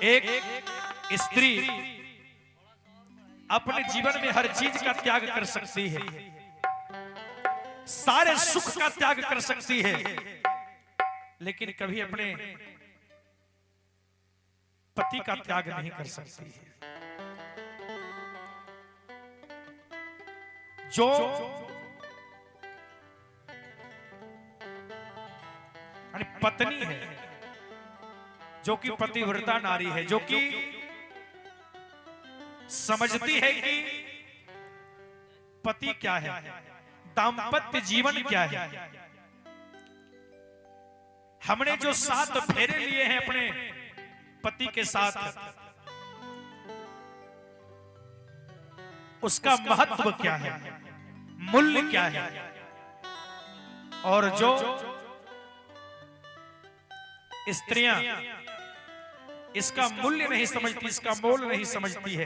एक स्त्री अपने जीवन में हर चीज का त्याग कर सकती है, सारे सुख का त्याग कर सकती है, लेकिन कभी अपने पति का त्याग नहीं कर सकती है। जो पत्नी है, जो कि पतिव्रता नारी है, जो कि समझती है कि पति क्या है, दाम्पत्य जीवन क्या है। हमने जो 7 फेरे लिए हैं अपने पति के साथ, उसका महत्व क्या है, मूल्य क्या है। और जो स्त्रियां इसका मूल्य नहीं समझती, इसका मोल नहीं समझती है,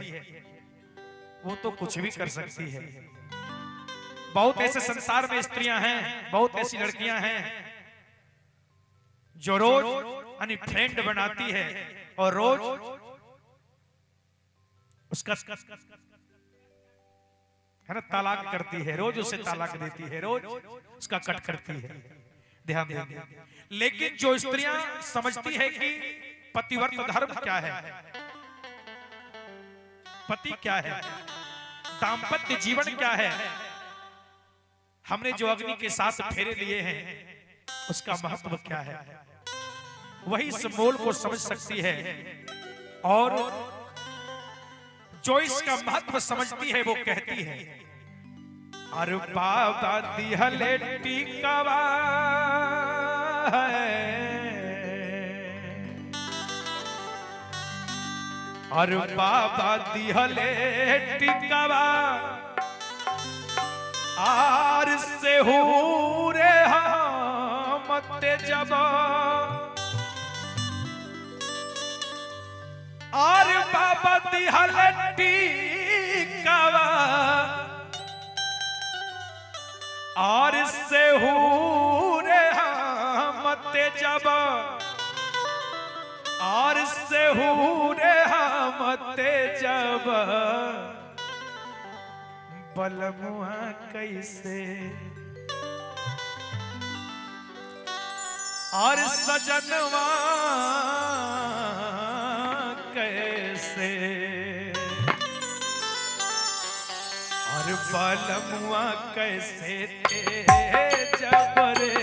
वो तो कुछ भी कर सकती है। बहुत ऐसे संसार में स्त्रियां हैं, बहुत ऐसी लड़कियां हैं जो रोज यानी फ्रेंड बनाती है और रोज उसका है ना तलाक करती है, रोज उसे तलाक देती है, रोज उसका कट करती है। ध्यान देंगे। लेकिन जो स्त्रियां समझती है कि पतिव्रत धर्म क्या है, पति क्या है, दाम्पत्य जीवन क्या है, हमने जो अग्नि के 7 फेरे लिए हैं उसका महत्व क्या है, वही इस मोल को समझ सकती है। और जो इसका महत्व समझती है वो कहती है, अरे बाबा दिहले टिकवा है, अरे बाबा दिहले टिकवा आर से हो रे मत जब, और बाबा दिहले टिकवा और से हो रे मत जब, और से हो रे मत जब, बलमुआ कैसे और सजनवा कैसे, और बलमुआ कैसे थे जब रे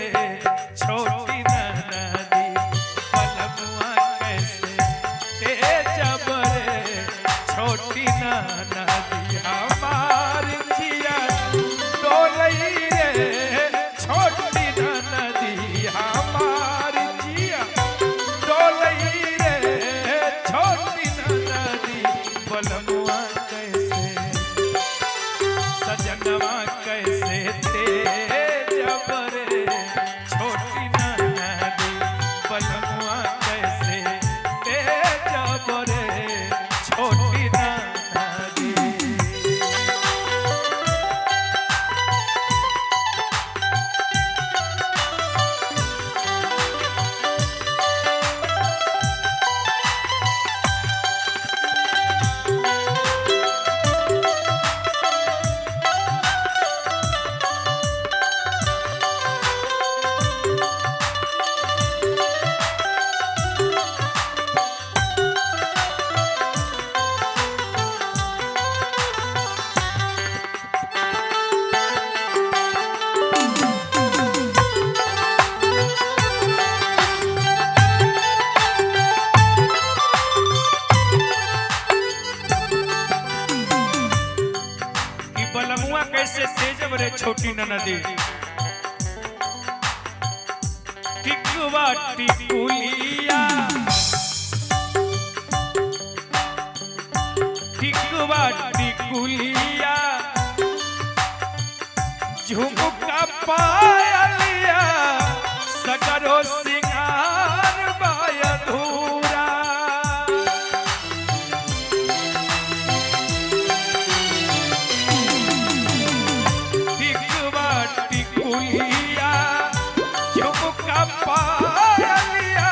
छोटी नदी, बलमुआ कैसे थे जब रे छोटी नदी, हमारी जिया डोलई रे छोटी नदी, हमारी जिया डोलई रे छोटी नदी, बलमुआ कैसे सजनवा कैसे थे जब रे छोटी नदी, बलमुआ कैसे थे जब रे छोटी नदी। बलमुआ कैसे तेजब रे छोटी नदी, टिकवा टिकुलिया, टिकवा टिकुलिया, झुमका पायलिया, सगरो सिंगार बाय धूरा, टिकुलिया, झुमका पायलिया,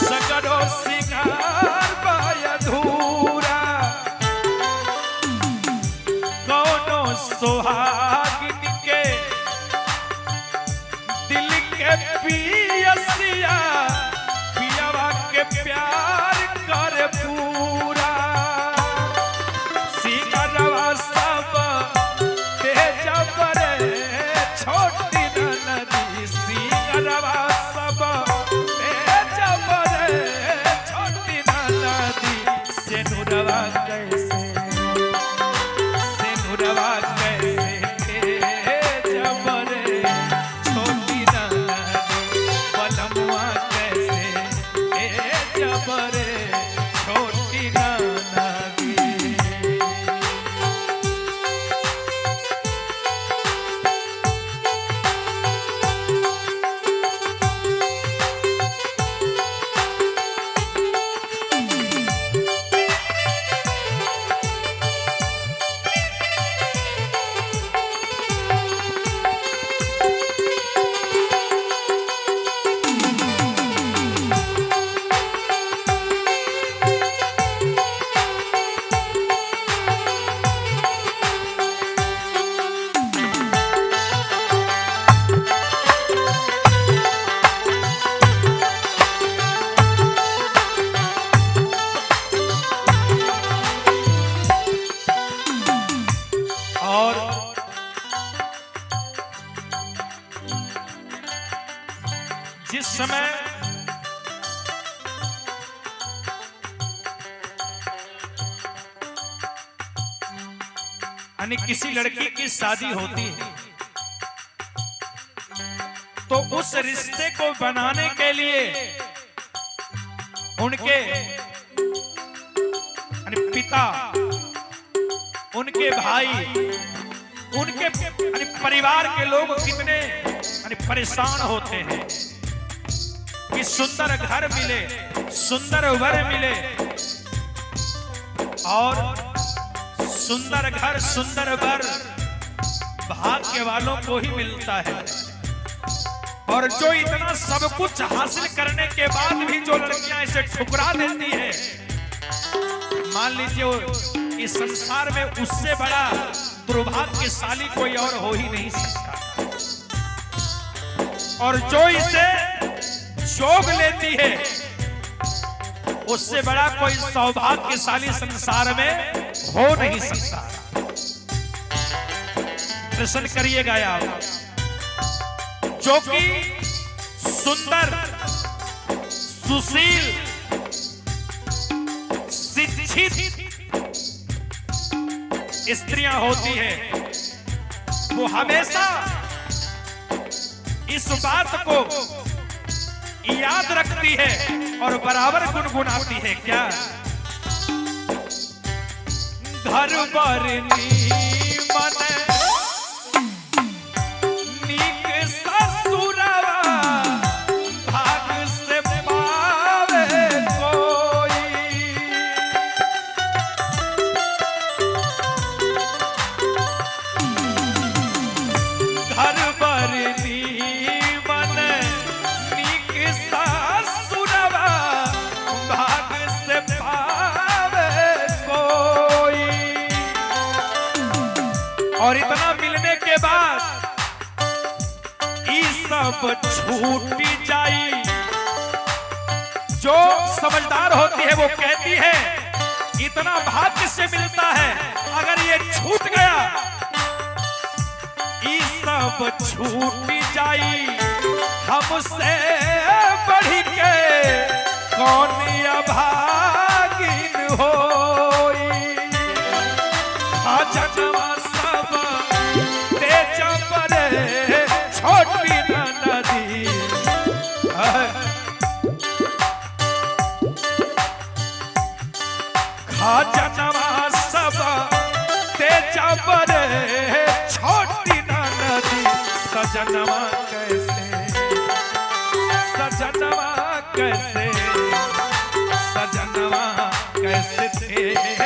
सगरो सिंगार चंपरे छोटी नदी। जिस समय यानी किसी लड़की की शादी होती है तो उस रिश्ते को बनाने के लिए उनके पिता, उनके भाई, उनके परिवार के लोग कितने परेशान होते हैं कि सुंदर घर मिले, सुंदर वर मिले, और सुंदर घर सुंदर वर भाग्य वालों को ही मिलता है। और जो इतना सब कुछ हासिल करने के बाद भी जो लड़कियां इसे ठुकरा देती है, मान लीजिए इस संसार में उससे बड़ा दुर्भाग्यशाली कोई और हो ही नहीं सकता। और जो इसे जोग लेती है उससे बड़ा कोई सौभाग्यशाली संसार में हो नहीं सकता। दर्शन करिएगा आप, जो कि सुंदर, सुशील, शिक्षित स्त्रियां होती हैं, वो हमेशा इस बात को याद रखती है और बराबर गुनगुनाती है। क्या? घर बर नीमन नीक ससुरवा भाग से पावे कोई। घर बर नीमन नीक ससुरवा भाग से पावे कोई। और इतना मिलने के बाद ये सब छूटी जाई। जो समझदार होती है वो कहती है इतना भाग्य से मिलता है, अगर ये छूट गया ये सब छूटी जाई। हमसे बढ़ के कौन अभागिन होई। जनवा सब ते चंपरे छोटी नदी। जनवा सब ते चंपरे छोटी नदी। सजनवा कैसे, सजनवा कैसे, सजनवा कैसे थे